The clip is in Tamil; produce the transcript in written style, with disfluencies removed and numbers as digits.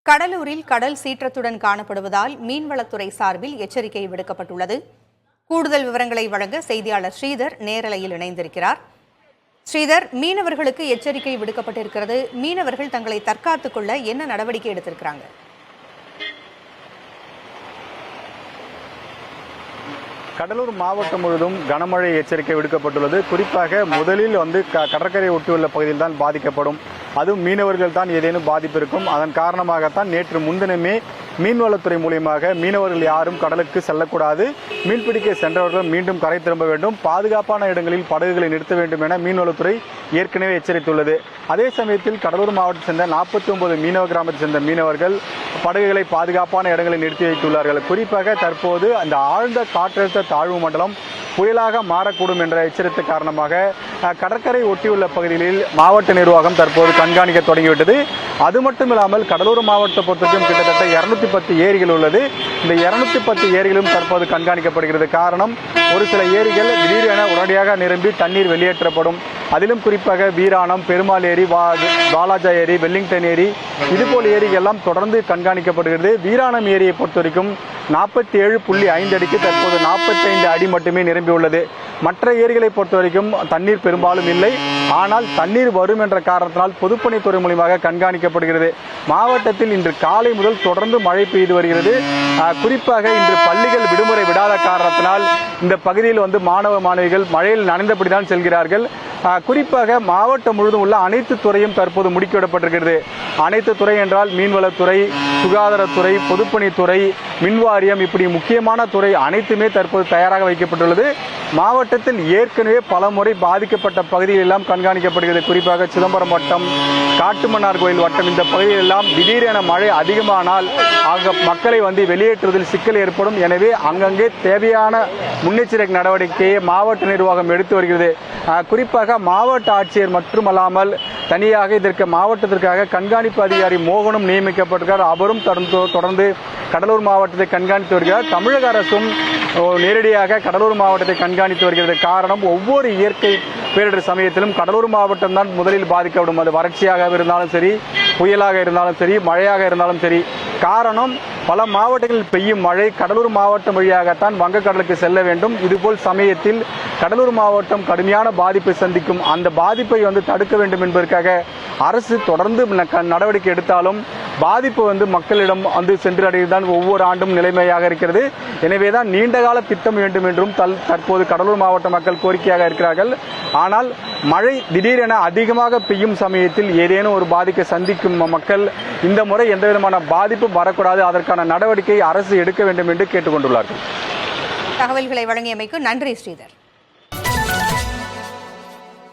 கடலூரில் கடல் சீற்றத்துடன் காணப்படுவதால் மீன்வளத்துறை சார்பில் எச்சரிக்கை விடுக்கப்பட்டுள்ளது. கூடுதல் விவரங்களை வழங்க செய்தியாளர் ஸ்ரீதர் நேரலையில் இணைந்திருக்கிறார். ஸ்ரீதர், மீனவர்களுக்கு எச்சரிக்கை விடுக்கப்பட்டிருக்கிறது. மீனவர்கள் தங்களை தற்காத்துக் கொள்ள என்ன நடவடிக்கை எடுத்திருக்கிறாங்க? கடலூர் மாவட்டம் முழுவதும் கனமழை எச்சரிக்கை விடுக்கப்பட்டுள்ளது. குறிப்பாக முதலில் கடற்கரை ஒட்டியுள்ள பகுதியில் தான் பாதிக்கப்படும். அதுவும் மீனவர்கள் தான் ஏதேனும் பாதிப்பு இருக்கும். அதன் காரணமாகத்தான் நேற்று முன்தினமே மீன்வளத்துறை மூலியமாக மீனவர்கள் யாரும் கடலுக்கு செல்லக்கூடாது, மீன்பிடிக்க சென்றவர்கள் மீண்டும் கரை திரும்ப வேண்டும், பாதுகாப்பான இடங்களில் படகுகளை நிறுத்த வேண்டும் என மீன்வளத்துறை ஏற்கனவே எச்சரித்துள்ளது. அதே சமயத்தில் கடலூர் மாவட்டத்தை சேர்ந்த 49 மீனவ கிராமத்தை சேர்ந்த மீனவர்கள் படகுகளை பாதுகாப்பான இடங்களில் நிறுத்தி வைத்துள்ளார்கள். குறிப்பாக தற்போது அந்த ஆழ்ந்த காற்றழுத்த தாழ்வு மண்டலம் புயலாக மாறக்கூடும் என்ற எச்சரிக்கை காரணமாக கடற்கரை ஒட்டியுள்ள பகுதிகளில் மாவட்ட நிர்வாகம் தற்போது கண்காணிக்க தொடங்கிவிட்டது. அது மட்டும் இல்லாமல் கடலூர் மாவட்டத்தை பொறுத்தவரைக்கும் கிட்டத்தட்ட 210 ஏரிகள் உள்ளது. இந்த 210 ஏரிகளும் தற்போது கண்காணிக்கப்படுகிறது. காரணம், ஒரு சில ஏரிகள் திடீரென உடனடியாக நிரம்பி தண்ணீர் வெளியேற்றப்படும். அதிலும் குறிப்பாக வீராணம், பெருமாள் ஏரி, வாலாஜா ஏரி, வெல்லிங்டன் ஏரி, இதுபோல் ஏரிகள் எல்லாம் தொடர்ந்து கண்காணிக்கப்படுகிறது. வீராணம் ஏரியை பொறுத்தவரைக்கும் 47.5 அடிக்கு தற்போது 45 அடி மட்டுமே நிரம்பியுள்ளது. மற்ற ஏரிகளை பொறுத்தவரைக்கும் தண்ணீர் பெரும்பாலும் இல்லை. ஆனால் தண்ணீர் வரும் என்ற காரணத்தினால் பொதுப்பணித்துறை மூலமாக கண்காணிக்கப்படுகிறது. மாவட்டத்தில் இன்று காலை முதல் தொடர்ந்து மழை பெய்து வருகிறது. குறிப்பாக இன்று பள்ளிகள் விடுமுறை விடாத காரணத்தினால் இந்த பகுதியில் மாணவ மாணவிகள் மழையில் நனைந்தபடிதான் செல்கிறார்கள். குறிப்பாக மாவட்டம் முழுவதும் உள்ள அனைத்து துறையும் தற்போது முடுக்கிவிடப்பட்டிருக்கிறது. அனைத்து துறை என்றால் மீன்வளத்துறை, சுகாதாரத்துறை, பொதுப்பணித்துறை, மின்வாரியம், இப்படி முக்கியமான துறை அனைத்துமே தற்போது தயாராக வைக்கப்பட்டுள்ளது. மாவட்டத்தில் ஏற்கனவே பல முறை பாதிக்கப்பட்ட பகுதிகள் எல்லாம் கண்காணிக்கப்படுகிறது. குறிப்பாக சிதம்பரம் வட்டம், காட்டுமன்னார் கோயில் வட்டம், இந்த பகுதியில் எல்லாம் திடீரென மழை அதிகமானால் மக்களை வெளியேற்றுவதில் சிக்கல் ஏற்படும். எனவே அங்கங்கே தேவையான முன்னெச்சரிக்கை நடவடிக்கையை மாவட்ட நிர்வாகம் எடுத்து வருகிறது. குறிப்பாக மாவட்ட ஆட்சியர் மட்டுமல்லாமல் தனியாக இதற்கு மாவட்டத்திற்காக கண்காணிப்பு அதிகாரி மோகனும் நியமிக்கப்பட்டிருக்கிறார். அவரும் தொடர்ந்து கடலூர் மாவட்டத்தை கண்காணித்து வருகிறார். தமிழக அரசும் நேரடியாக கடலூர் மாவட்டத்தை கண்காணித்து வருகிறது. காரணம், ஒவ்வொரு இயற்கை பேரிடர் சமயத்திலும் கடலூர் மாவட்டம் தான் முதலில் பாதிக்கப்படும். அது வறட்சியாக இருந்தாலும் சரி, புயலாக இருந்தாலும் சரி, மழையாக இருந்தாலும் சரி. காரணம், பல மாவட்டங்களில் பெய்யும் மழை கடலூர் மாவட்டம் வழியாகத்தான் வங்கக்கடலுக்கு செல்ல வேண்டும். இதுபோல் சமயத்தில் கடலூர் மாவட்டம் கடுமையான பாதிப்பை சந்திக்கும். அந்த பாதிப்பை தடுக்க வேண்டும் என்பதற்காக அரசு தொடர்ந்து நடவடிக்கை எடுத்தாலும் பாதிப்பு மக்களிடம் சென்றடைவதுதான் ஒவ்வொரு ஆண்டும் நிலைமையாக இருக்கிறது. எனவேதான் நீண்டகால திட்டம் வேண்டும் என்றும் தற்போது கடலூர் மாவட்ட மக்கள் கோரிக்கையாக இருக்கிறார்கள். ஆனால் மழை திடீரென அதிகமாக பெய்யும் சமயத்தில் ஏதேனும் ஒரு பாதிப்பை சந்திக்கும் மக்கள் இந்த முறை எந்தவிதமான பாதிப்பும் வரக்கூடாது, அதற்கான நடவடிக்கை அரசு எடுக்க வேண்டும் என்று கேட்டுக்கொண்டுள்ளார்கள். தகவல்களை வழங்கியமைக்கு நன்றி ஸ்ரீதர்.